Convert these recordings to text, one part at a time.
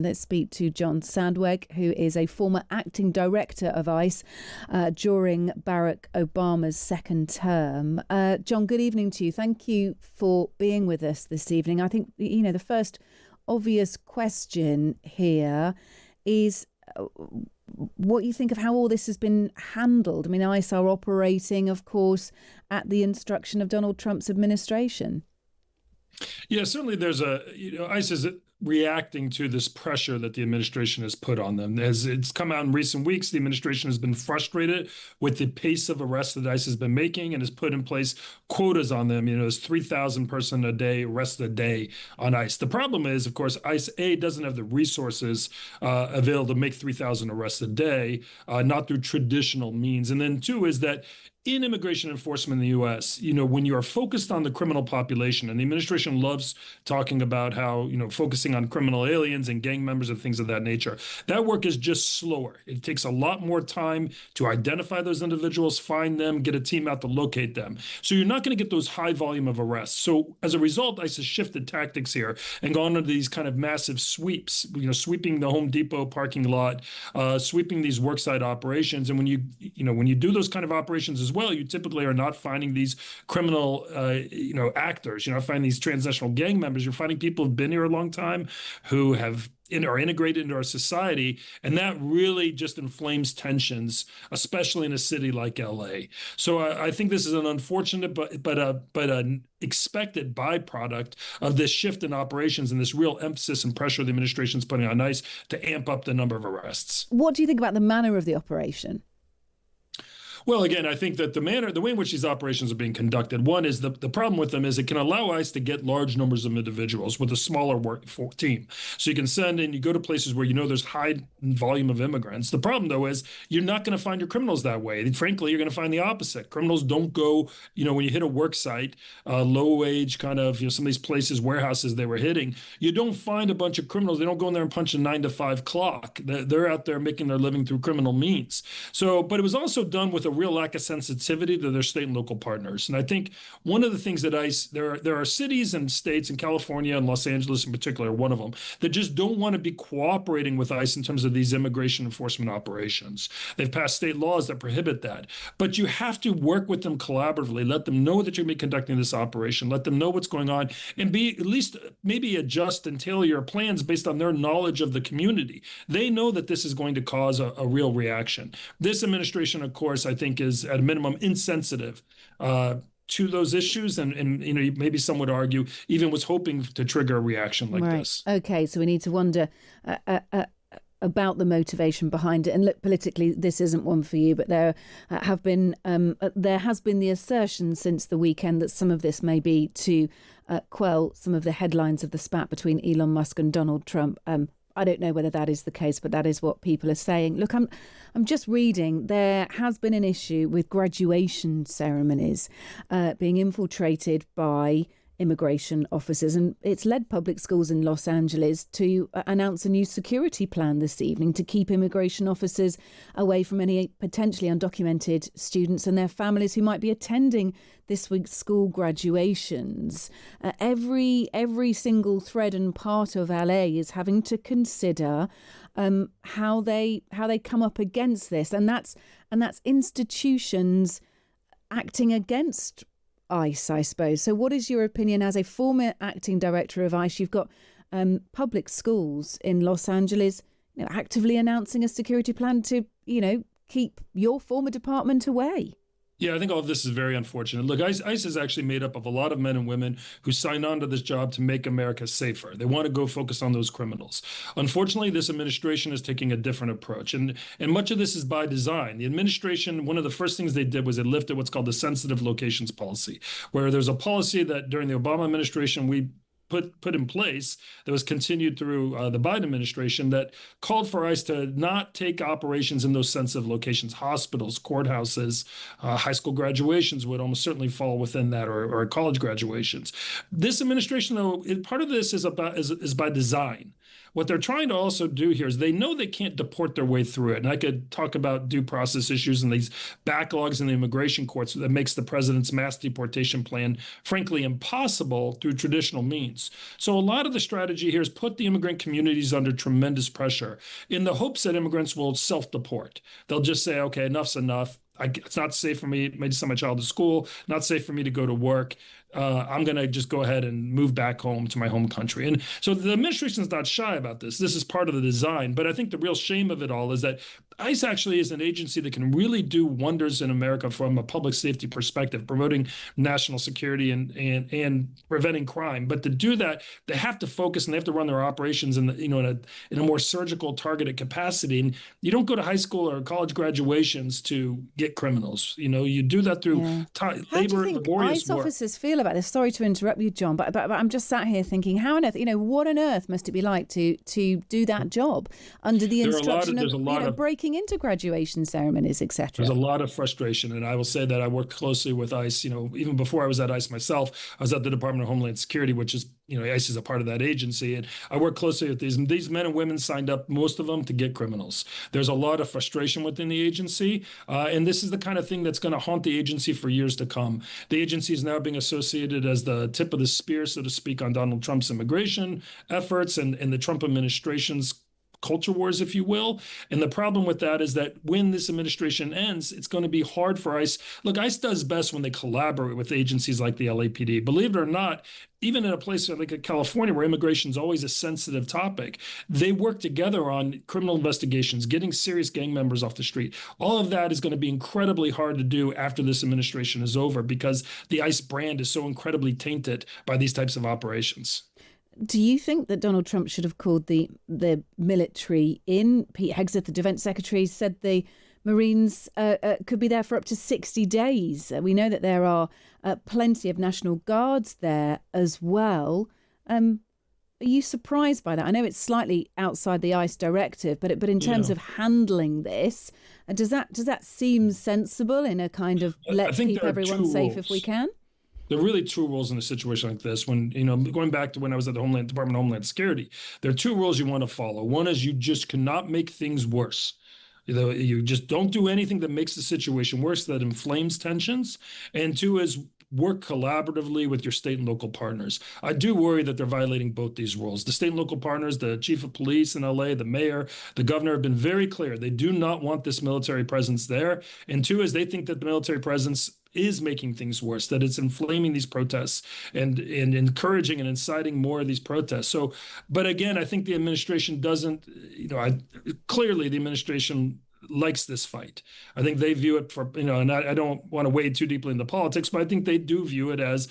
Let's speak to John Sandweg, who is a former acting director of ICE during Barack Obama's second term. John, good evening to you. Thank you for being with us this evening. I think, the first obvious question here is what you think of how all this has been handled. I mean, ICE are operating, of course, at the instruction of Donald Trump's administration. Yeah, certainly there's ICE is reacting to this pressure that the administration has put on them. As it's come out in recent weeks, the administration has been frustrated with the pace of arrests that ICE has been making and has put in place quotas on them. There's 3,000 person a day arrested a day on ICE. The problem is, of course, ICE, A, doesn't have the resources available to make 3,000 arrests a day, not through traditional means. And then two is that in immigration enforcement in the U.S., when you are focused on the criminal population, and the administration loves talking about how, focusing on criminal aliens and gang members and things of that nature, that work is just slower. It takes a lot more time to identify those individuals, find them, get a team out to locate them. So you're not going to get those high volume of arrests. So as a result, ICE has shifted tactics here and gone into these kind of massive sweeps, sweeping the Home Depot parking lot, sweeping these worksite operations. And when you do those kind of operations as well, you typically are not finding these criminal, actors. You're not finding these transnational gang members. You're finding people who've been here a long time, who are integrated into our society, and that really just inflames tensions, especially in a city like LA. So I think this is an unfortunate but an expected byproduct of this shift in operations and this real emphasis and pressure the administration is putting on ICE to amp up the number of arrests. What do you think about the manner of the operation? Well, again, I think that the way in which these operations are being conducted, one is the problem with them is it can allow ICE to get large numbers of individuals with a smaller team. So you can send in, you go to places where there's high volume of immigrants. The problem, though, is you're not going to find your criminals that way. And frankly, you're going to find the opposite. Criminals don't go, when you hit a work site, low wage kind of, some of these places, warehouses they were hitting, you don't find a bunch of criminals. They don't go in there and punch a 9 to 5 clock. They're out there making their living through criminal means. So, but it was also done with a real lack of sensitivity to their state and local partners. And I think one of the things that ICE, there are cities and states in California and Los Angeles in particular, one of them, that just don't want to be cooperating with ICE in terms of these immigration enforcement operations. They've passed state laws that prohibit that. But you have to work with them collaboratively, let them know that you're going to be conducting this operation, let them know what's going on, and be at least maybe adjust and tailor your plans based on their knowledge of the community. They know that this is going to cause a real reaction. This administration, of course, I think is at a minimum insensitive to those issues, and maybe some would argue even was hoping to trigger a reaction like this. Okay, so we need to wonder about the motivation behind it. And look, politically, this isn't one for you, but there has been the assertion since the weekend that some of this may be to quell some of the headlines of the spat between Elon Musk and Donald Trump. I don't know whether that is the case, but that is what people are saying. Look, I'm just reading. There has been an issue with graduation ceremonies being infiltrated by immigration officers, and it's led public schools in Los Angeles to announce a new security plan this evening to keep immigration officers away from any potentially undocumented students and their families who might be attending this week's school graduations. Every single thread and part of LA is having to consider how they come up against this, and that's institutions acting against ICE, I suppose. So what is your opinion as a former acting director of ICE? You've got public schools in Los Angeles actively announcing a security plan to, keep your former department away. Yeah, I think all of this is very unfortunate. Look, ICE is actually made up of a lot of men and women who signed on to this job to make America safer. They want to go focus on those criminals. Unfortunately, this administration is taking a different approach, and much of this is by design. The administration, one of the first things they did was they lifted what's called the sensitive locations policy, where there's a policy that during the Obama administration we put in place that was continued through the Biden administration that called for ICE to not take operations in those sensitive locations. Hospitals, courthouses, high school graduations would almost certainly fall within that, or college graduations. This administration, though, part of this is by design, what they're trying to also do here is they know they can't deport their way through it. And I could talk about due process issues and these backlogs in the immigration courts that makes the president's mass deportation plan, frankly, impossible through traditional means. So a lot of the strategy here is put the immigrant communities under tremendous pressure in the hopes that immigrants will self-deport. They'll just say, okay, enough's enough. It's not safe for me to send my child to school, not safe for me to go to work. I'm going to just go ahead and move back home to my home country. And so the administration is not shy about this. This is part of the design. But I think the real shame of it all is that ICE actually is an agency that can really do wonders in America from a public safety perspective, promoting national security and preventing crime. But to do that, they have to focus and they have to run their operations in a more surgical, targeted capacity. And you don't go to high school or college graduations to get criminals. You do that through labor, laborious ICE work. officers feel about this? Sorry to interrupt you, John, but I'm just sat here thinking, how on earth, what on earth must it be like to do that job under the instruction of breaking into graduation ceremonies, etc.? There's a lot of frustration, and I will say that I work closely with ICE. Even before I was at ICE myself, I was at the Department of Homeland Security, which is, ICE is a part of that agency, and I work closely with these men and women signed up, most of them, to get criminals. There's a lot of frustration within the agency, and this is the kind of thing that's going to haunt the agency for years to come. The agency is now being associated as the tip of the spear, so to speak, on Donald Trump's immigration efforts and the Trump administration's culture wars, if you will. And the problem with that is that when this administration ends, it's going to be hard for ICE. Look, ICE does best when they collaborate with agencies like the LAPD. Believe it or not, even in a place like California, where immigration is always a sensitive topic, they work together on criminal investigations, getting serious gang members off the street. All of that is going to be incredibly hard to do after this administration is over because the ICE brand is so incredibly tainted by these types of operations. Do you think that Donald Trump should have called the military in? Pete Hegseth, the defense secretary, said the Marines could be there for up to 60 days. We know that there are plenty of National Guards there as well. Are you surprised by that? I know it's slightly outside the ICE directive, but in terms of handling this, does that seem sensible in a kind of let's keep everyone safe if we can? There are really two rules in a situation like this. When, going back to when I was at the Department of Homeland Security, there are two rules you want to follow. One is you just cannot make things worse. You just don't do anything that makes the situation worse, that inflames tensions. And two is work collaboratively with your state and local partners. I do worry that they're violating both these rules. The state and local partners, the chief of police in LA, the mayor, the governor have been very clear. They do not want this military presence there. And two is they think that the military presence is making things worse, that it's inflaming these protests and encouraging and inciting more of these protests. So, but again, I think the administration doesn't, clearly the administration likes this fight. I think they view it and I don't want to wade too deeply into politics, but I think they do view it as,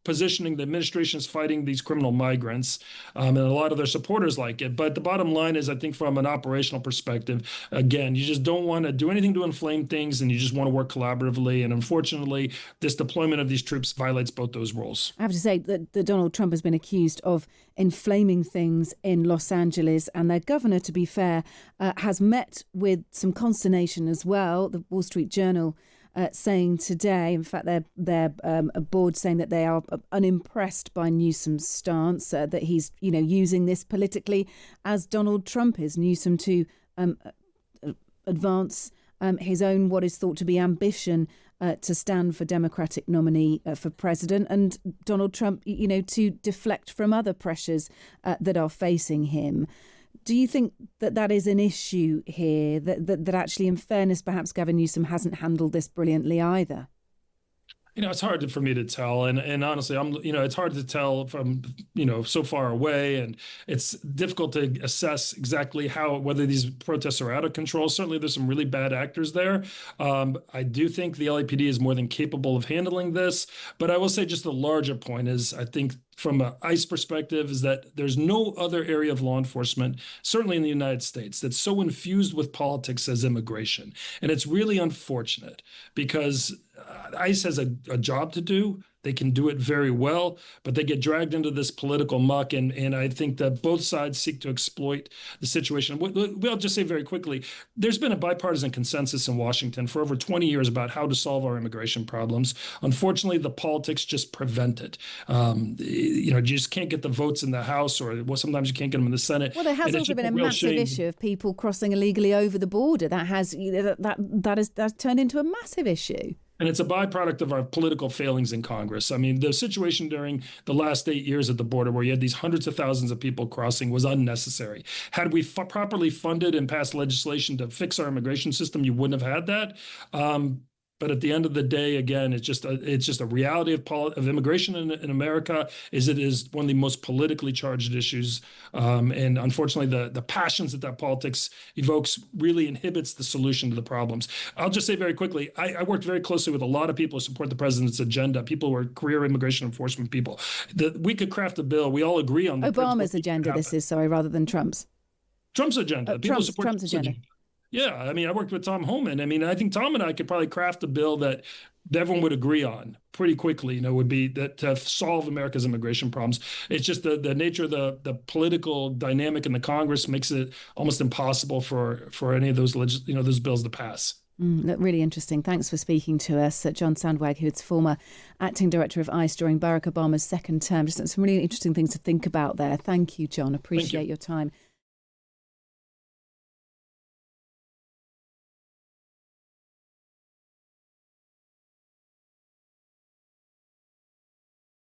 positioning the administration is fighting these criminal migrants, and a lot of their supporters like it. But the bottom line is, I think from an operational perspective, again, you just don't want to do anything to inflame things, and you just want to work collaboratively. And unfortunately, this deployment of these troops violates both those rules. I have to say that Donald Trump has been accused of inflaming things in Los Angeles, and their governor, to be fair, has met with some consternation as well. The Wall Street Journal saying today, in fact, their board saying that they are unimpressed by Newsom's stance, that he's using this politically as Donald Trump is. Newsom to advance his own what is thought to be ambition to stand for Democratic nominee for president, and Donald Trump, to deflect from other pressures that are facing him. Do you think that is an issue here, that actually, in fairness, perhaps Gavin Newsom hasn't handled this brilliantly either? It's hard for me to tell. And honestly, it's hard to tell from, so far away. And it's difficult to assess exactly whether these protests are out of control. Certainly, there's some really bad actors there. I do think the LAPD is more than capable of handling this. But I will say just the larger point is, I think from an ICE perspective, is that there's no other area of law enforcement, certainly in the United States, that's so infused with politics as immigration. And it's really unfortunate because ICE has a job to do. They can do it very well, but they get dragged into this political muck. And I think that both sides seek to exploit the situation. I'll just say very quickly, there's been a bipartisan consensus in Washington for over 20 years about how to solve our immigration problems. Unfortunately, the politics just prevent it. You just can't get the votes in the House, or sometimes you can't get them in the Senate. Well, there has also been a massive issue of people crossing illegally over the border. That's turned into a massive issue. And it's a byproduct of our political failings in Congress. I mean, the situation during the last 8 years at the border where you had these hundreds of thousands of people crossing was unnecessary. Had we properly funded and passed legislation to fix our immigration system, you wouldn't have had that. But at the end of the day, again, it's just a reality of immigration in America. It is one of the most politically charged issues, and unfortunately, the passions that politics evokes really inhibits the solution to the problems. I'll just say very quickly, I worked very closely with a lot of people who support the president's agenda. People who are career immigration enforcement people. We could craft a bill. We all agree on Obama's agenda. This is rather than Trump's. Trump's agenda. Trump's agenda. Yeah, I mean, I worked with Tom Homan. I mean, I think Tom and I could probably craft a bill that everyone would agree on pretty quickly, would be that to solve America's immigration problems. It's just the nature of the political dynamic in the Congress makes it almost impossible for any of those those bills to pass. Really interesting. Thanks for speaking to us. John Sandweg, who is former acting director of ICE during Barack Obama's second term. Just some really interesting things to think about there. Thank you, John. Appreciate your time.